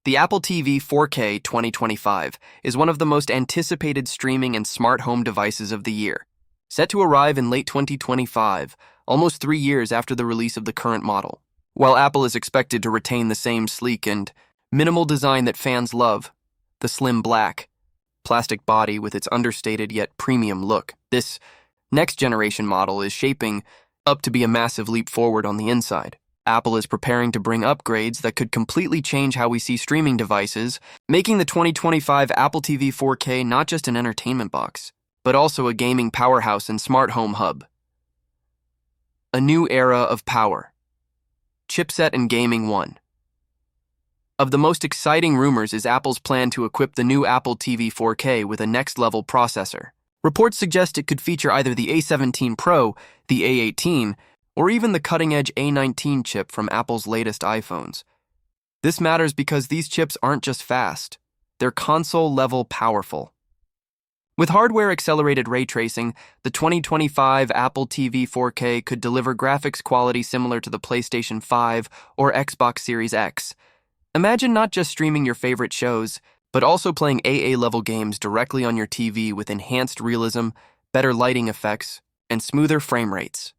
The Apple TV 4K 2025 is one of the most anticipated streaming and smart home devices of the year. Set to arrive in late 2025, almost 3 years after the release of the current model. While Apple is expected to retain the same sleek and minimal design that fans love, the slim black, plastic body with its understated yet premium look, this next-generation model is shaping up to be a massive leap forward on the inside. Apple is preparing to bring upgrades that could completely change how we see streaming devices, making the 2025 Apple TV 4K not just an entertainment box, but also a gaming powerhouse and smart home hub. A new era of power. Chipset and Gaming 1. Of the most exciting rumors is Apple's plan to equip the new Apple TV 4K with a next-level processor. Reports suggest it could feature either the A17 Pro, the A18, or even the cutting-edge A19 chip from Apple's latest iPhones. This matters because these chips aren't just fast, they're console-level powerful. With hardware-accelerated ray tracing, the 2025 Apple TV 4K could deliver graphics quality similar to the PlayStation 5 or Xbox Series X. Imagine not just streaming your favorite shows, but also playing AA-level games directly on your TV with enhanced realism, better lighting effects, and smoother frame rates.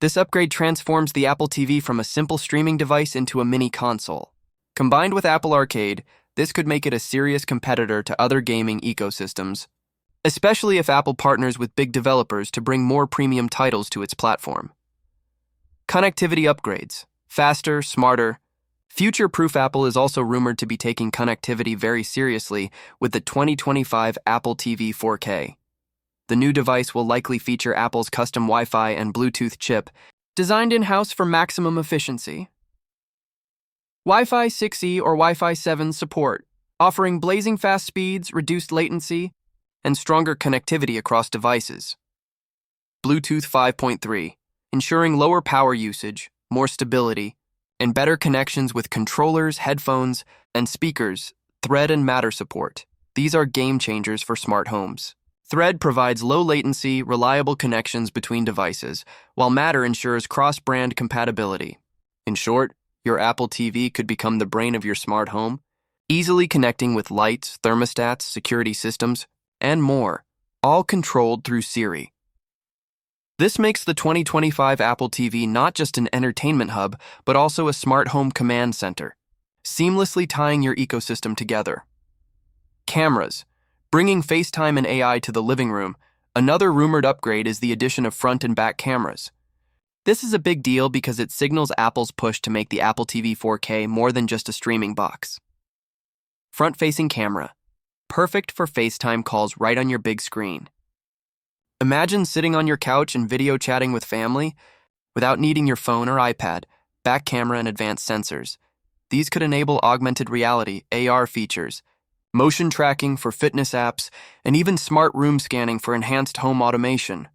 This upgrade transforms the Apple TV from a simple streaming device into a mini console. Combined with Apple Arcade, this could make it a serious competitor to other gaming ecosystems, especially if Apple partners with big developers to bring more premium titles to its platform. Connectivity upgrades. Faster, smarter. Future-proof. Apple is also rumored to be taking connectivity very seriously with the 2025 Apple TV 4K. The new device will likely feature Apple's custom Wi-Fi and Bluetooth chip, designed in-house for maximum efficiency. Wi-Fi 6E or Wi-Fi 7 support, offering blazing fast speeds, reduced latency, and stronger connectivity across devices. Bluetooth 5.3, ensuring lower power usage, more stability, and better connections with controllers, headphones, and speakers. Thread and Matter support. These are game changers for smart homes. Thread provides low-latency, reliable connections between devices, while Matter ensures cross-brand compatibility. In short, your Apple TV could become the brain of your smart home, easily connecting with lights, thermostats, security systems, and more, all controlled through Siri. This makes the 2025 Apple TV not just an entertainment hub, but also a smart home command center, seamlessly tying your ecosystem together. Cameras. Bringing FaceTime and AI to the living room, another rumored upgrade is the addition of front and back cameras. This is a big deal because it signals Apple's push to make the Apple TV 4K more than just a streaming box. Front-facing camera. Perfect for FaceTime calls right on your big screen. Imagine sitting on your couch and video chatting with family without needing your phone or iPad, back camera and advanced sensors. These could enable augmented reality, AR features, motion tracking for fitness apps, and even smart room scanning for enhanced home automation.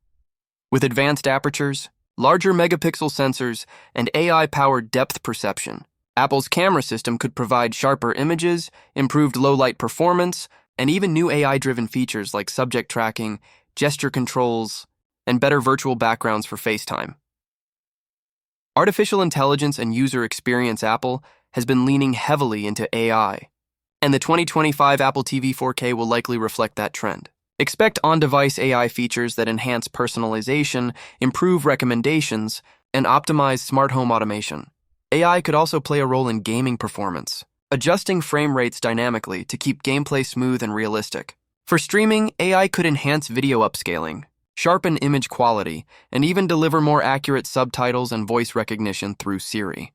With advanced apertures, larger megapixel sensors, and AI-powered depth perception, Apple's camera system could provide sharper images, improved low-light performance, and even new AI-driven features like subject tracking, gesture controls, and better virtual backgrounds for FaceTime. Artificial intelligence and user experience. Apple has been leaning heavily into AI, and the 2025 Apple TV 4K will likely reflect that trend. Expect on-device AI features that enhance personalization, improve recommendations, and optimize smart home automation. AI could also play a role in gaming performance, adjusting frame rates dynamically to keep gameplay smooth and realistic. For streaming, AI could enhance video upscaling, sharpen image quality, and even deliver more accurate subtitles and voice recognition through Siri.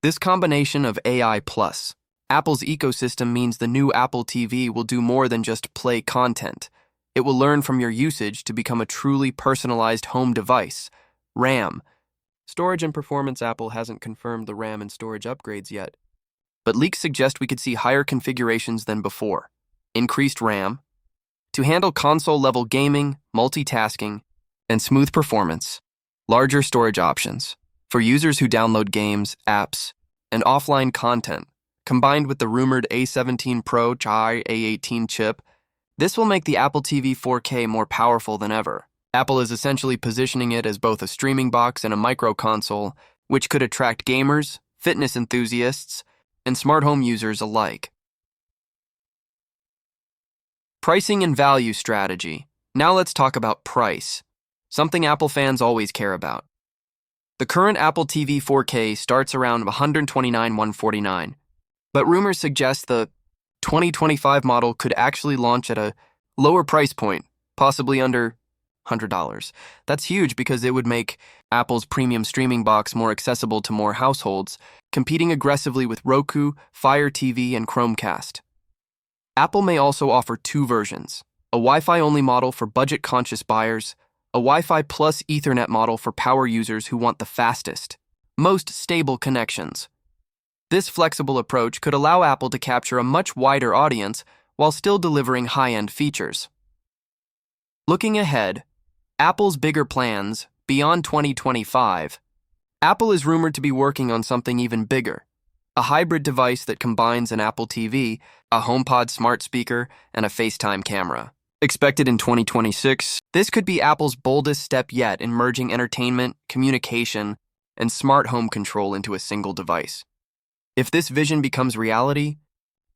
This combination of AI plus Apple's ecosystem means the new Apple TV will do more than just play content. It will learn from your usage to become a truly personalized home device. RAM. Storage and performance. Apple hasn't confirmed the RAM and storage upgrades yet, but leaks suggest we could see higher configurations than before. Increased RAM to handle console-level gaming, multitasking, and smooth performance. Larger storage options for users who download games, apps, and offline content. Combined with the rumored A17 Pro A18 chip, this will make the Apple TV 4K more powerful than ever. Apple is essentially positioning it as both a streaming box and a micro console, which could attract gamers, fitness enthusiasts, and smart home users alike. Pricing and value strategy. Now let's talk about price, something Apple fans always care about. The current Apple TV 4K starts around $129,149, but rumors suggest the 2025 model could actually launch at a lower price point, possibly under $100. That's huge because it would make Apple's premium streaming box more accessible to more households, competing aggressively with Roku, Fire TV, and Chromecast. Apple may also offer two versions, a Wi-Fi only model for budget-conscious buyers, a Wi-Fi plus Ethernet model for power users who want the fastest, most stable connections. This flexible approach could allow Apple to capture a much wider audience while still delivering high-end features. Looking ahead, Apple's bigger plans, beyond 2025, Apple is rumored to be working on something even bigger, a hybrid device that combines an Apple TV, a HomePod smart speaker, and a FaceTime camera. Expected in 2026, this could be Apple's boldest step yet in merging entertainment, communication, and smart home control into a single device. If this vision becomes reality,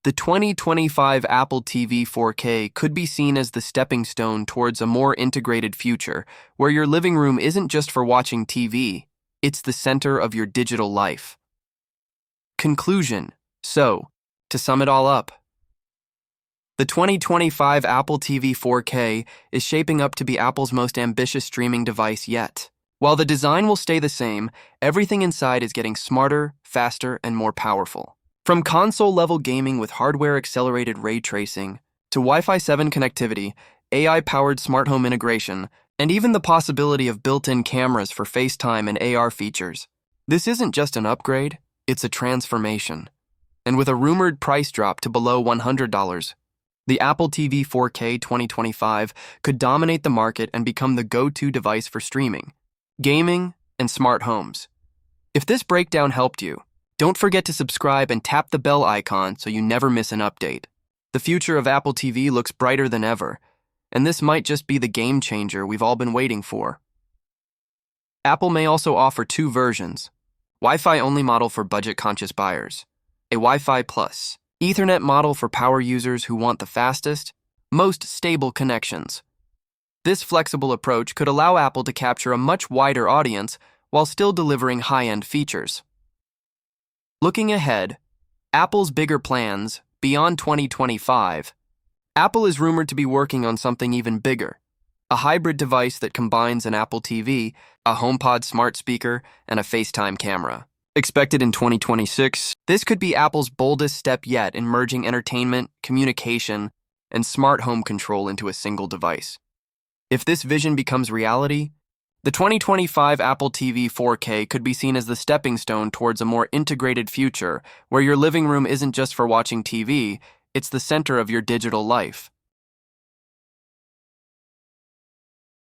the 2025 Apple TV 4K could be seen as the stepping stone towards a more integrated future, where your living room isn't just for watching TV, it's the center of your digital life. Conclusion. So, to sum it all up, the 2025 Apple TV 4K is shaping up to be Apple's most ambitious streaming device yet. While the design will stay the same, everything inside is getting smarter, faster, and more powerful. From console-level gaming with hardware-accelerated ray tracing, to Wi-Fi 7 connectivity, AI-powered smart home integration, and even the possibility of built-in cameras for FaceTime and AR features. This isn't just an upgrade, it's a transformation. And with a rumored price drop to below $100, the Apple TV 4K 2025 could dominate the market and become the go-to device for streaming, gaming, and smart homes. If this breakdown helped you, don't forget to subscribe and tap the bell icon so you never miss an update. The future of Apple TV looks brighter than ever, and this might just be the game changer we've all been waiting for. Apple may also offer two versions, Wi-Fi only model for budget-conscious buyers, a Wi-Fi plus Ethernet model for power users who want the fastest, most stable connections. This flexible approach could allow Apple to capture a much wider audience while still delivering high-end features. Looking ahead, Apple's bigger plans, beyond 2025, Apple is rumored to be working on something even bigger, a hybrid device that combines an Apple TV, a HomePod smart speaker, and a FaceTime camera. Expected in 2026, this could be Apple's boldest step yet in merging entertainment, communication, and smart home control into a single device. If this vision becomes reality, the 2025 Apple TV 4K could be seen as the stepping stone towards a more integrated future, where your living room isn't just for watching TV, it's the center of your digital life.